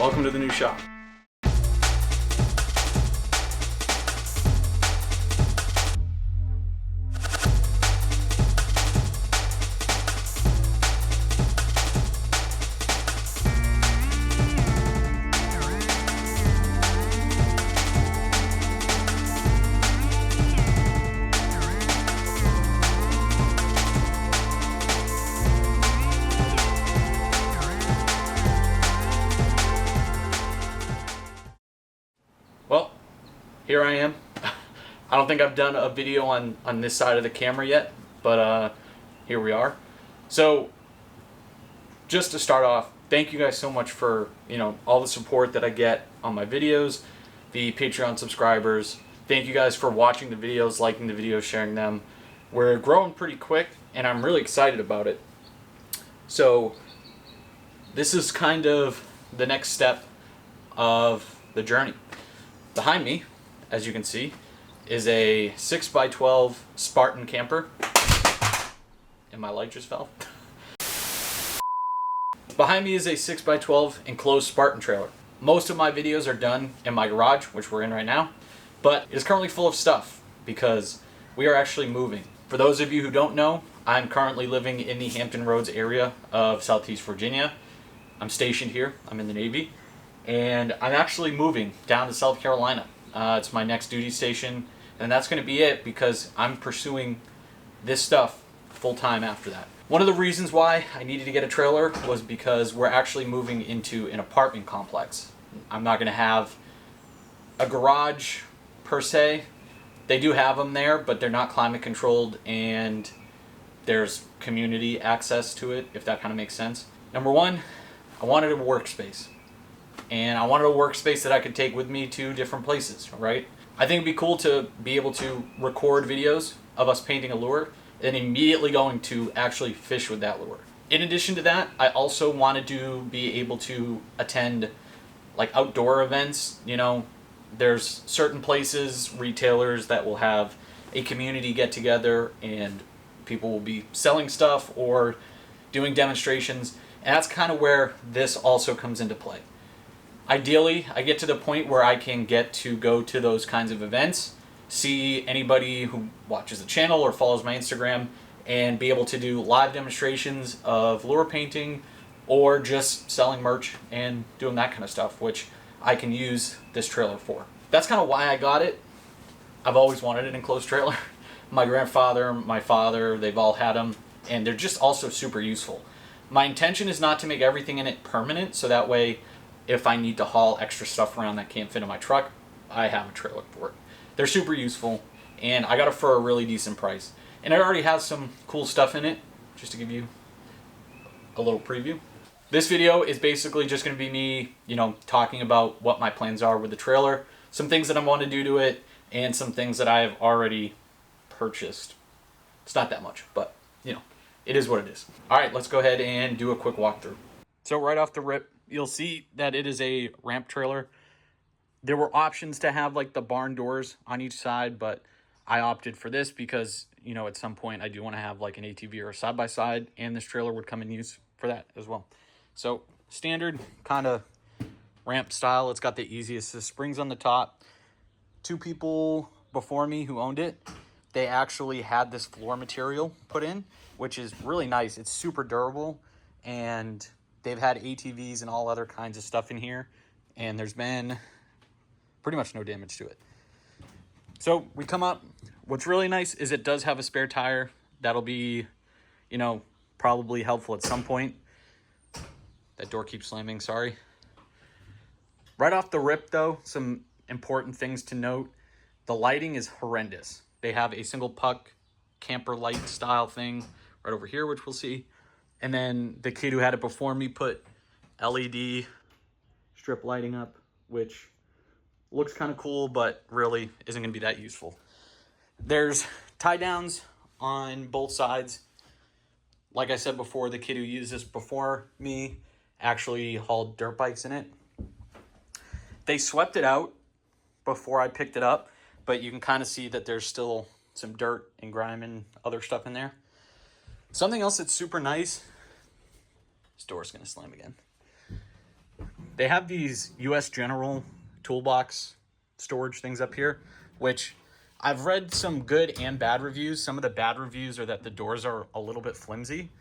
Welcome to the new shop. Well, here I am. I don't think I've done a video on this side of the camera yet, but here we are. So, just to start off, thank you guys so much for, all the support that I get on my videos, the Patreon subscribers. Thank you guys for watching the videos, liking the videos, sharing them. We're growing pretty quick, and I'm really excited about it. So, this is kind of the next step of the journey. Behind me, as you can see, is a 6x12 Spartan camper. And my light just fell. Behind me is a 6x12 enclosed Spartan trailer. Most of my videos are done in my garage, which we're in right now, but it is currently full of stuff because we are actually moving. For those of you who don't know, I'm currently living in the Hampton Roads area of Southeast Virginia. I'm stationed here. I'm in the Navy. And I'm actually moving down to South Carolina. It's my next duty station, and that's going to be it because I'm pursuing this stuff full-time after that. One of the reasons why I needed to get a trailer was because we're actually moving into an apartment complex. I'm not going to have a garage per se. They do have them there, but they're not climate controlled, and there's community access to it, if that kind of makes sense. Number one, I wanted a workspace. And I wanted a workspace that I could take with me to different places, right? I think it'd be cool to be able to record videos of us painting a lure and immediately going to actually fish with that lure. In addition to that, I also wanted to be able to attend like outdoor events. There's certain places, retailers that will have a community get together and people will be selling stuff or doing demonstrations. And that's kind of where this also comes into play. Ideally, I get to the point where I can get to go to those kinds of events, see anybody who watches the channel or follows my Instagram, and be able to do live demonstrations of lure painting or just selling merch and doing that kind of stuff, which I can use this trailer for. That's kind of why I got it. I've always wanted an enclosed trailer. My grandfather, my father, they've all had them, and they're just also super useful. My intention is not to make everything in it permanent, so that way if I need to haul extra stuff around that can't fit in my truck, I have a trailer for it. They're super useful, and I got it for a really decent price. And it already has some cool stuff in it, just to give you a little preview. This video is basically just going to be me, talking about what my plans are with the trailer, some things that I want to do to it, and some things that I have already purchased. It's not that much, but, it is what it is. All right, let's go ahead and do a quick walkthrough. So right off the rip, you'll see that it is a ramp trailer. There were options to have like the barn doors on each side, but I opted for this because, at some point I do want to have like an ATV or a side-by-side, and this trailer would come in use for that as well. So standard kind of ramp style. It's got the easiest springs on the top. Two people before me who owned it, they actually had this floor material put in, which is really nice. It's super durable, and they've had ATVs and all other kinds of stuff in here, and there's been pretty much no damage to it. So we come up. What's really nice is it does have a spare tire. That'll be, probably helpful at some point. That door keeps slamming, sorry. Right off the rip, though, some important things to note. The lighting is horrendous. They have a single puck camper light style thing right over here, which we'll see. And then the kid who had it before me put LED strip lighting up, which looks kind of cool, but really isn't going to be that useful. There's tie downs on both sides. Like I said before, the kid who used this before me actually hauled dirt bikes in it. They swept it out before I picked it up, but you can kind of see that there's still some dirt and grime and other stuff in there. Something else that's super nice, this door's going to slam again. They have these US General toolbox storage things up here, which I've read some good and bad reviews. Some of the bad reviews are that the doors are a little bit flimsy,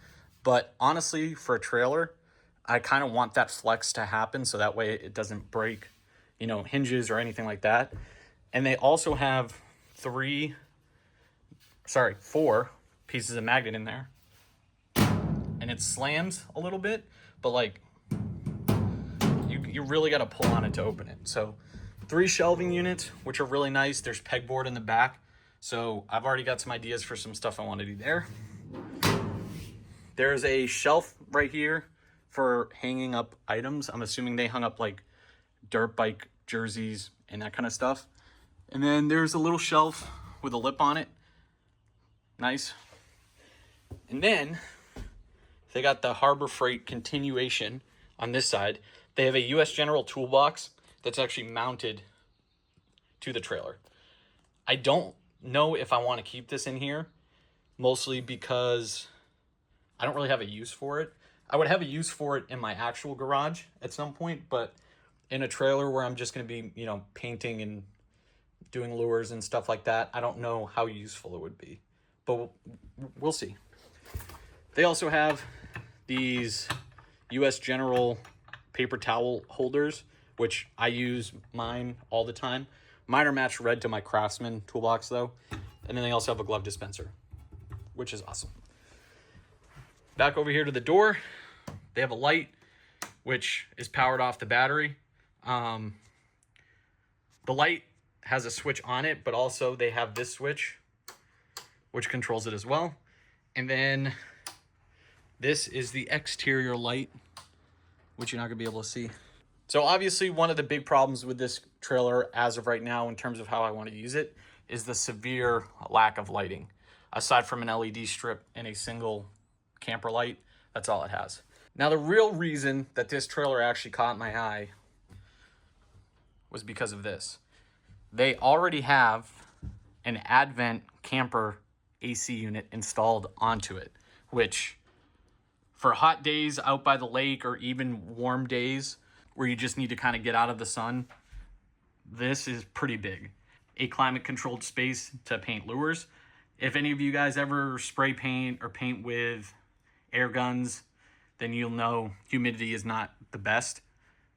but honestly, for a trailer, I kind of want that flex to happen so that way it doesn't break, you know, hinges or anything like that. And they also have 4 pieces of magnet in there. And it slams a little bit, but like you really got to pull on it to open it. So 3 shelving units, which are really nice. There's pegboard in the back. So I've already got some ideas for some stuff I want to do there. There's a shelf right here for hanging up items. I'm assuming they hung up like dirt bike jerseys and that kind of stuff. And then there's a little shelf with a lip on it. Nice. And then they got the Harbor Freight continuation on this side. They have a US General toolbox that's actually mounted to the trailer. I don't know if I want to keep this in here, mostly because I don't really have a use for it. I would have a use for it in my actual garage at some point, but in a trailer where I'm just going to be, you know, painting and doing lures and stuff like that, I don't know how useful it would be, but we'll see. They also have these US General paper towel holders, which I use mine all the time. Mine are matched red to my Craftsman toolbox though. And then they also have a glove dispenser, which is awesome. Back over here to the door, they have a light, which is powered off the battery. The light has a switch on it, but also they have this switch, which controls it as well. And then this is the exterior light, which you're not gonna be able to see. So obviously one of the big problems with this trailer as of right now in terms of how I want to use it is the severe lack of lighting. Aside from an LED strip and a single camper light, that's all it has. Now the real reason that this trailer actually caught my eye was because of this. They already have an Advent camper AC unit installed onto it, which for hot days out by the lake or even warm days where you just need to kind of get out of the sun, this is pretty big. A climate controlled space to paint lures. If any of you guys ever spray paint or paint with air guns, then you'll know humidity is not the best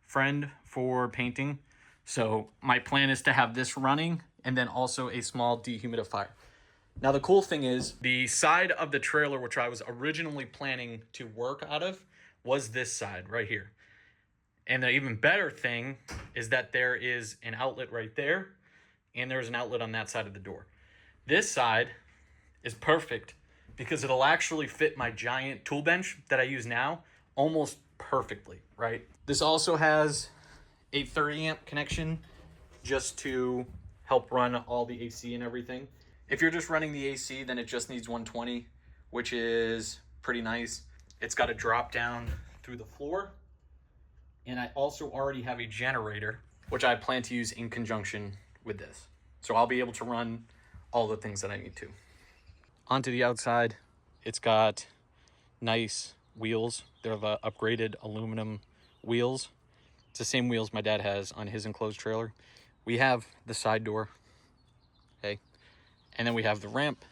friend for painting. So my plan is to have this running and then also a small dehumidifier. Now the cool thing is the side of the trailer, which I was originally planning to work out of, was this side right here. And the even better thing is that there is an outlet right there and there's an outlet on that side of the door. This side is perfect because it'll actually fit my giant tool bench that I use now almost perfectly, right? This also has a 30 amp connection just to help run all the AC and everything. If you're just running the AC, then it just needs 120, which is pretty nice. It's got a drop down through the floor. And I also already have a generator, which I plan to use in conjunction with this. So I'll be able to run all the things that I need to. Onto the outside, it's got nice wheels. They're the upgraded aluminum wheels. It's the same wheels my dad has on his enclosed trailer. We have the side door, okay? And then we have the ramp.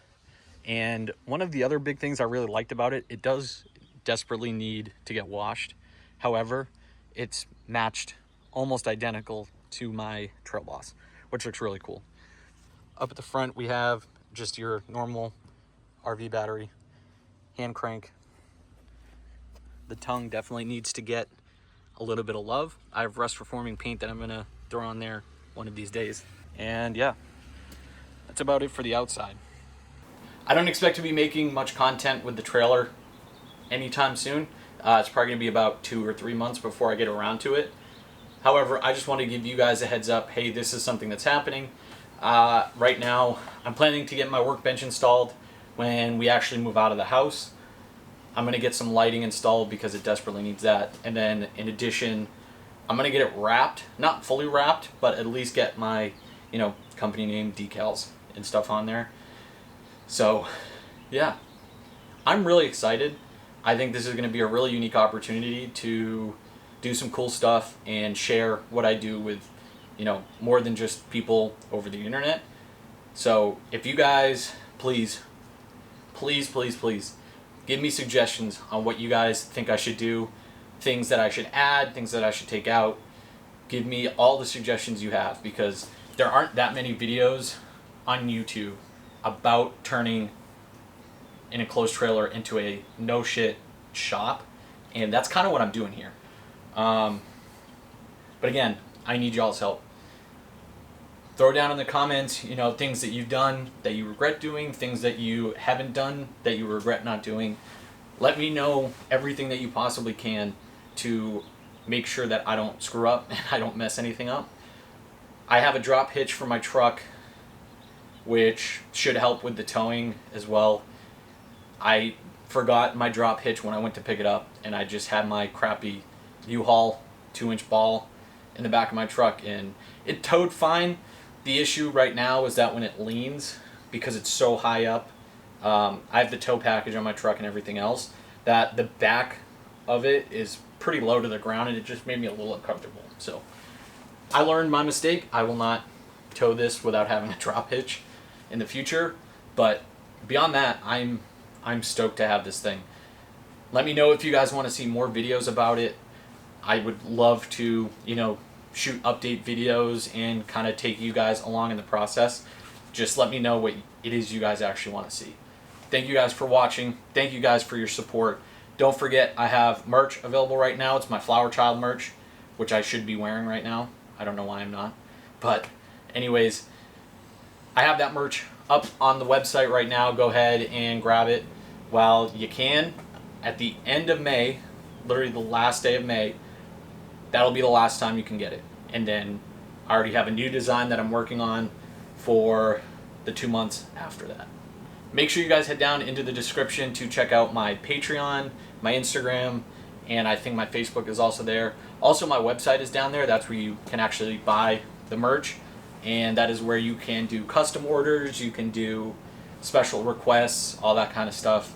And one of the other big things I really liked about it, it does desperately need to get washed. However, it's matched almost identical to my Trail Boss, which looks really cool. Up at the front, we have just your normal RV battery, hand crank. The tongue definitely needs to get a little bit of love. I have rust reforming paint that I'm gonna throw on there one of these days. And yeah, that's about it for the outside. I don't expect to be making much content with the trailer anytime soon. It's probably gonna be about 2 or 3 months before I get around to it. However, I just want to give you guys a heads up. Hey, this is something that's happening. Right now, I'm planning to get my workbench installed when we actually move out of the house. I'm gonna get some lighting installed because it desperately needs that. And then in addition, I'm gonna get it wrapped, not fully wrapped, but at least get my, company name decals and stuff on there. So yeah, I'm really excited. I think this is gonna be a really unique opportunity to do some cool stuff and share what I do with, you know, more than just people over the internet. So if you guys, please give me suggestions on what you guys think I should do, things that I should add, things that I should take out. Give me all the suggestions you have, because there aren't that many videos on YouTube about turning an enclosed trailer into a no shit shop, and that's kind of what I'm doing here. But again, I need y'all's help. Throw down in the comments, you know, things that you've done that you regret doing, things that you haven't done that you regret not doing. Let me know everything that you possibly can to make sure that I don't screw up and I don't mess anything up. I have a drop hitch for my truck, which should help with the towing as well. I forgot my drop hitch when I went to pick it up, and I just had my crappy U-Haul 2-inch ball in the back of my truck, and it towed fine. The issue right now is that when it leans, because it's so high up, I have the tow package on my truck and everything else, that the back of it is pretty low to the ground, and it just made me a little uncomfortable. So I learned my mistake. I will not tow this without having a drop hitch in the future. But beyond that, I'm stoked to have this thing. Let me know if you guys want to see more videos about it. I would love to, you know, shoot update videos and kind of take you guys along in the process. Just let me know what it is you guys actually want to see. Thank you guys for watching. Thank you guys for your support. Don't forget, I have merch available right now. It's my Flower Child merch, which I should be wearing right now. I don't know why I'm not. But anyways, I have that merch up on the website right now. Go ahead and grab it while you can. At the end of May, literally the last day of May, that'll be the last time you can get it. And then I already have a new design that I'm working on for the 2 months after that. Make sure you guys head down into the description to check out my Patreon, my Instagram, and I think my Facebook is also there. Also, my website is down there. That's where you can actually buy the merch, and that is where you can do custom orders, you can do special requests, all that kind of stuff.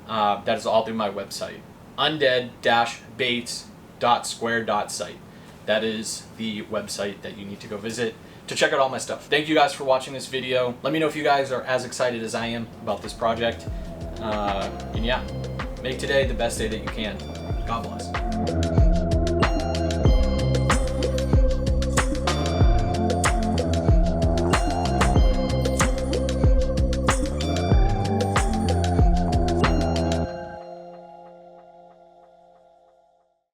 That is all through my website, undead-baits.square.site. That is the website that you need to go visit to check out all my stuff. Thank you guys for watching this video. Let me know if you guys are as excited as I am about this project. And yeah, make today the best day that you can. God bless.